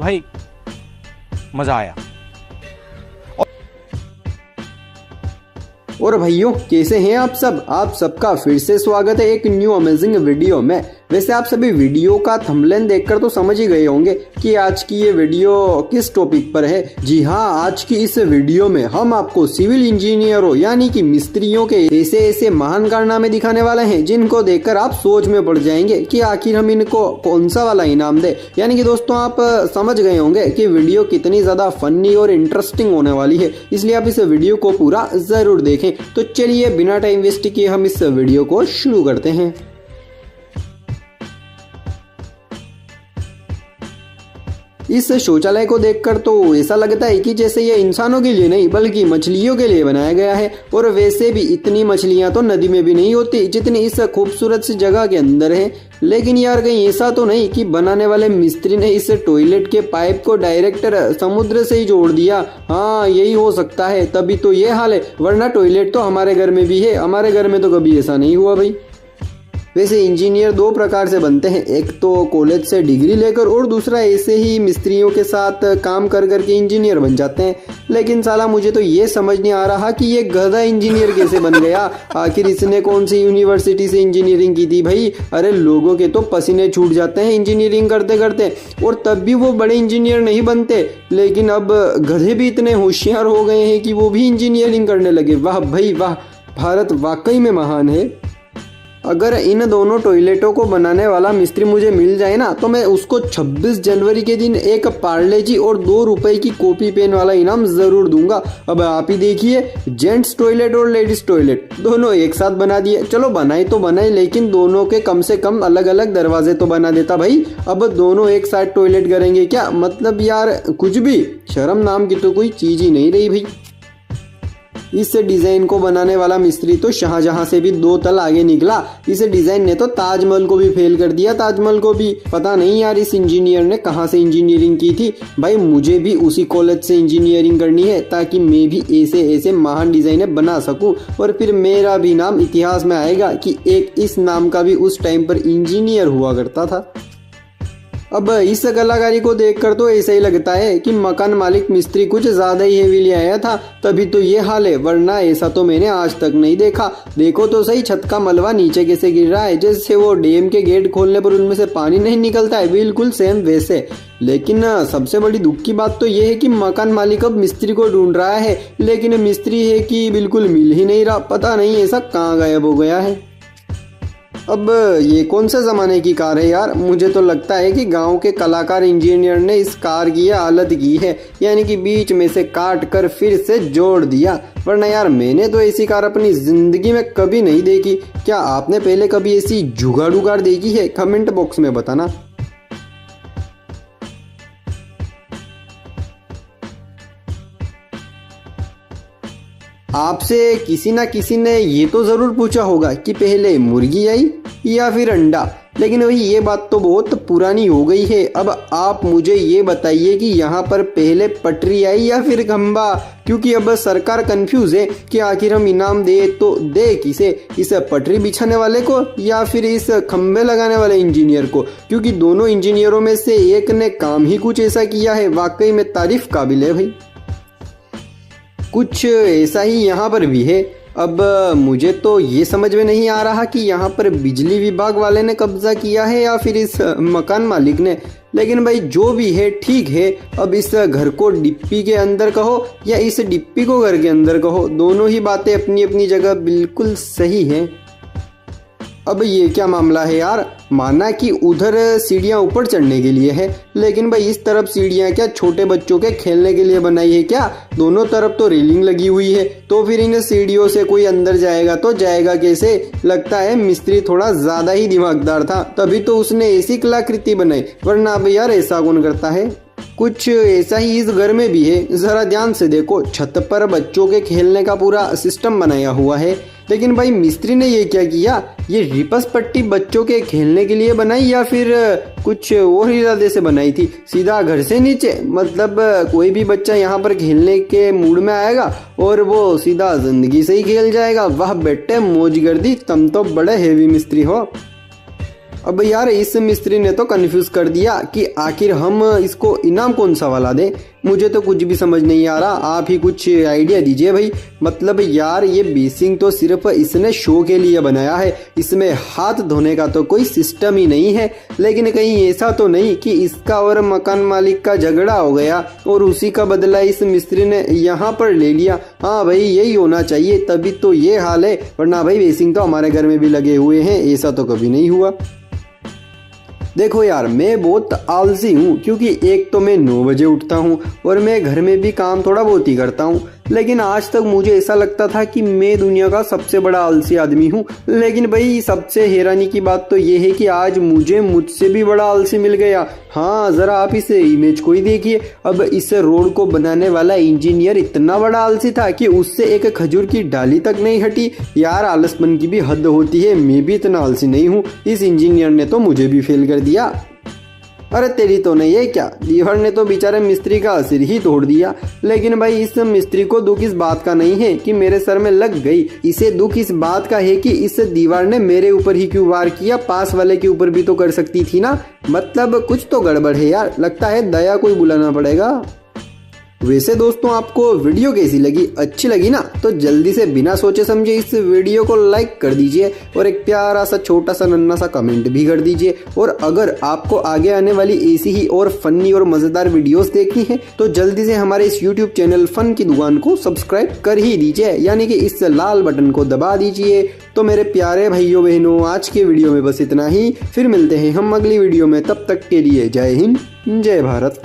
भाई मजा आया। और भाइयों कैसे हैं आप सब? आप सबका फिर से स्वागत है एक न्यू अमेजिंग वीडियो में। वैसे आप सभी वीडियो का थंबनेल देखकर तो समझ ही गए होंगे कि आज की ये वीडियो किस टॉपिक पर है। जी हाँ, आज की इस वीडियो में हम आपको सिविल इंजीनियरों यानी कि मिस्त्रियों के ऐसे ऐसे महान कारनामे दिखाने वाले हैं जिनको देखकर आप सोच में पड़ जाएंगे कि आखिर हम इनको कौन सा वाला इनाम दे। यानी कि दोस्तों आप समझ गए होंगे कि वीडियो कितनी ज्यादा फनी और इंटरेस्टिंग होने वाली है, इसलिए आप इस वीडियो को पूरा जरूर देखें। तो चलिए बिना टाइम वेस्ट किए हम इस वीडियो को शुरू करते हैं। इस शौचालय को देखकर तो ऐसा लगता है कि जैसे ये इंसानों के लिए नहीं बल्कि मछलियों के लिए बनाया गया है। और वैसे भी इतनी मछलियां तो नदी में भी नहीं होती जितनी इस खूबसूरत सी जगह के अंदर है। लेकिन यार कहीं ऐसा तो नहीं कि बनाने वाले मिस्त्री ने इस टॉयलेट के पाइप को डायरेक्ट समुद्र से ही जोड़ दिया? हाँ, यही हो सकता है, तभी तो ये हाल है, वरना टॉयलेट तो हमारे घर में भी है। हमारे घर में तो कभी ऐसा नहीं हुआ भाई। वैसे इंजीनियर दो प्रकार से बनते हैं, एक तो कॉलेज से डिग्री लेकर और दूसरा ऐसे ही मिस्त्रियों के साथ काम कर करके इंजीनियर बन जाते हैं। लेकिन साला मुझे तो ये समझ नहीं आ रहा कि ये गधा इंजीनियर कैसे बन गया। आखिर इसने कौन सी यूनिवर्सिटी से इंजीनियरिंग की थी भाई? अरे लोगों के तो पसीने छूट जाते हैं इंजीनियरिंग करते करते, और तब भी वो बड़े इंजीनियर नहीं बनते। लेकिन अब गधे भी इतने होशियार हो गए हैं कि वो भी इंजीनियरिंग करने लगे। वाह भाई वाह, भारत वाकई में महान है। अगर इन दोनों टॉयलेटों को बनाने वाला मिस्त्री मुझे मिल जाए ना, तो मैं उसको 26 जनवरी के दिन एक पार्ले जी और 2 रुपए की कॉपी पेन वाला इनाम जरूर दूंगा। अब आप ही देखिए, जेंट्स टॉयलेट और लेडीज टॉयलेट दोनों एक साथ बना दिए। चलो बनाए तो बनाए, लेकिन दोनों के कम से कम अलग अलग दरवाजे तो बना देता भाई। अब दोनों एक साथ टॉयलेट करेंगे क्या? मतलब यार कुछ भी शर्म नाम की तो कोई चीज ही नहीं रही भाई। इस डिजाइन को बनाने वाला मिस्त्री तो शाहजहां से भी 2 तल आगे निकला। इस डिजाइन ने तो ताजमहल को भी फेल कर दिया। ताजमहल को भी पता नहीं यार इस इंजीनियर ने कहां से इंजीनियरिंग की थी। भाई मुझे भी उसी कॉलेज से इंजीनियरिंग करनी है ताकि मैं भी ऐसे ऐसे महान डिजाइनें बना सकूं, और फिर मेरा भी नाम इतिहास में आएगा कि एक इस नाम का भी उस टाइम पर इंजीनियर हुआ करता था। अब इस कलाकारी को देखकर तो ऐसा ही लगता है कि मकान मालिक मिस्त्री कुछ ज्यादा ही हेवी ले आया था, तभी तो ये हाल है, वरना ऐसा तो मैंने आज तक नहीं देखा। देखो तो सही, छत का मलबा नीचे कैसे गिर रहा है, जैसे वो डैम के गेट खोलने पर उनमें से पानी नहीं निकलता है, बिल्कुल सेम वैसे। लेकिन सबसे बड़ी दुख की बात तो ये है कि मकान मालिक अब मिस्त्री को ढूंढ रहा है, लेकिन मिस्त्री है कि बिल्कुल मिल ही नहीं रहा। पता नहीं ऐसा कहाँ गायब हो गया है। अब ये कौन से ज़माने की कार है यार? मुझे तो लगता है कि गांव के कलाकार इंजीनियर ने इस कार की हालत की है, यानी कि बीच में से काट कर फिर से जोड़ दिया। वरना यार मैंने तो ऐसी कार अपनी ज़िंदगी में कभी नहीं देखी। क्या आपने पहले कभी ऐसी जुगाड़ू कार देखी है? कमेंट बॉक्स में बताना। आपसे किसी ना किसी ने ये तो ज़रूर पूछा होगा कि पहले मुर्गी आई या फिर अंडा, लेकिन वही ये बात तो बहुत पुरानी हो गई है। अब आप मुझे ये बताइए कि यहाँ पर पहले पटरी आई या फिर खंबा, क्योंकि अब सरकार कंफ्यूज है कि आखिर हम इनाम दे तो दे किसे, इस पटरी बिछाने वाले को या फिर इस खंबे लगाने वाले इंजीनियर को, क्योंकि दोनों इंजीनियरों में से एक ने काम ही कुछ ऐसा किया है, वाकई में तारीफ काबिल है भाई। कुछ ऐसा ही यहाँ पर भी है। अब मुझे तो ये समझ में नहीं आ रहा कि यहाँ पर बिजली विभाग वाले ने कब्जा किया है या फिर इस मकान मालिक ने, लेकिन भाई जो भी है ठीक है। अब इस घर को डिप्पी के अंदर कहो या इस डिप्पी को घर के अंदर कहो, दोनों ही बातें अपनी अपनी जगह बिल्कुल सही हैं। अब ये क्या मामला है यार? माना कि उधर सीढ़ियाँ ऊपर चढ़ने के लिए है, लेकिन भाई इस तरफ सीढ़ियाँ क्या छोटे बच्चों के खेलने के लिए बनाई है क्या? दोनों तरफ तो रेलिंग लगी हुई है, तो फिर इन सीढ़ियों से कोई अंदर जाएगा तो जाएगा कैसे? लगता है मिस्त्री थोड़ा ज्यादा ही दिमागदार था, तभी तो उसने ऐसी कलाकृति बनाई, वरना अब यार ऐसा कौन करता है? कुछ ऐसा ही इस घर में भी है। जरा ध्यान से देखो, छत पर बच्चों के खेलने का पूरा सिस्टम बनाया हुआ है, लेकिन भाई मिस्त्री ने ये क्या किया? ये रिपस पट्टी बच्चों के खेलने के लिए बनाई या फिर कुछ और इरादे से बनाई थी? सीधा घर से नीचे, मतलब कोई भी बच्चा यहाँ पर खेलने के मूड में आएगा और वो सीधा जिंदगी से ही खेल जाएगा। वाह बेटे, मौज कर दी, तुम तो बड़े हेवी मिस्त्री हो। अब यार इस मिस्त्री ने तो कंफ्यूज कर दिया कि आखिर हम इसको इनाम कौन सा वाला दें। मुझे तो कुछ भी समझ नहीं आ रहा, आप ही कुछ आइडिया दीजिए भाई। मतलब यार ये बेसिंग तो सिर्फ इसने शो के लिए बनाया है, इसमें हाथ धोने का तो कोई सिस्टम ही नहीं है। लेकिन कहीं ऐसा तो नहीं कि इसका और मकान मालिक का झगड़ा हो गया और उसी का बदला इस मिस्त्री ने यहाँ पर ले लिया। हाँ भाई यही होना चाहिए, तभी तो ये हाल है, वरना भाई बेसिंग तो हमारे घर में भी लगे हुए हैं, ऐसा तो कभी नहीं हुआ। देखो यार मैं बहुत आलसी हूँ, क्योंकि एक तो मैं 9 बजे उठता हूँ और मैं घर में भी काम थोड़ा बहुत ही करता हूँ। लेकिन आज तक मुझे ऐसा लगता था कि मैं दुनिया का सबसे बड़ा आलसी आदमी हूँ। लेकिन भाई सबसे हैरानी की बात तो ये है कि आज मुझे मुझसे भी बड़ा आलसी मिल गया। हाँ जरा आप इस इमेज को ही देखिए। अब इस रोड को बनाने वाला इंजीनियर इतना बड़ा आलसी था कि उससे एक खजूर की डाली तक नहीं हटी। यार आलसपन की भी हद होती है, मैं भी इतना आलसी नहीं हूँ। इस इंजीनियर ने तो मुझे भी फेल कर दिया। अरे तेरी तो नहीं है क्या, दीवार ने तो बेचारे मिस्त्री का सिर ही तोड़ दिया। लेकिन भाई इस मिस्त्री को दुख इस बात का नहीं है कि मेरे सर में लग गई, इसे दुख इस बात का है कि इस दीवार ने मेरे ऊपर ही क्यों वार किया, पास वाले के ऊपर भी तो कर सकती थी ना। मतलब कुछ तो गड़बड़ है यार, लगता है दया कोई बुलाना पड़ेगा। वैसे दोस्तों आपको वीडियो कैसी लगी, अच्छी लगी ना, तो जल्दी से बिना सोचे समझे इस वीडियो को लाइक कर दीजिए और एक प्यारा सा छोटा सा नन्हा सा कमेंट भी कर दीजिए। और अगर आपको आगे आने वाली ऐसी ही और फनी और मजेदार वीडियोस देखनी है तो जल्दी से हमारे इस यूट्यूब चैनल फन की दुकान को सब्सक्राइब कर ही दीजिए, यानी कि इस लाल बटन को दबा दीजिए। तो मेरे प्यारे भाइयों बहनों आज के वीडियो में बस इतना ही, फिर मिलते हैं हम अगली वीडियो में, तब तक के लिए जय हिंद जय भारत।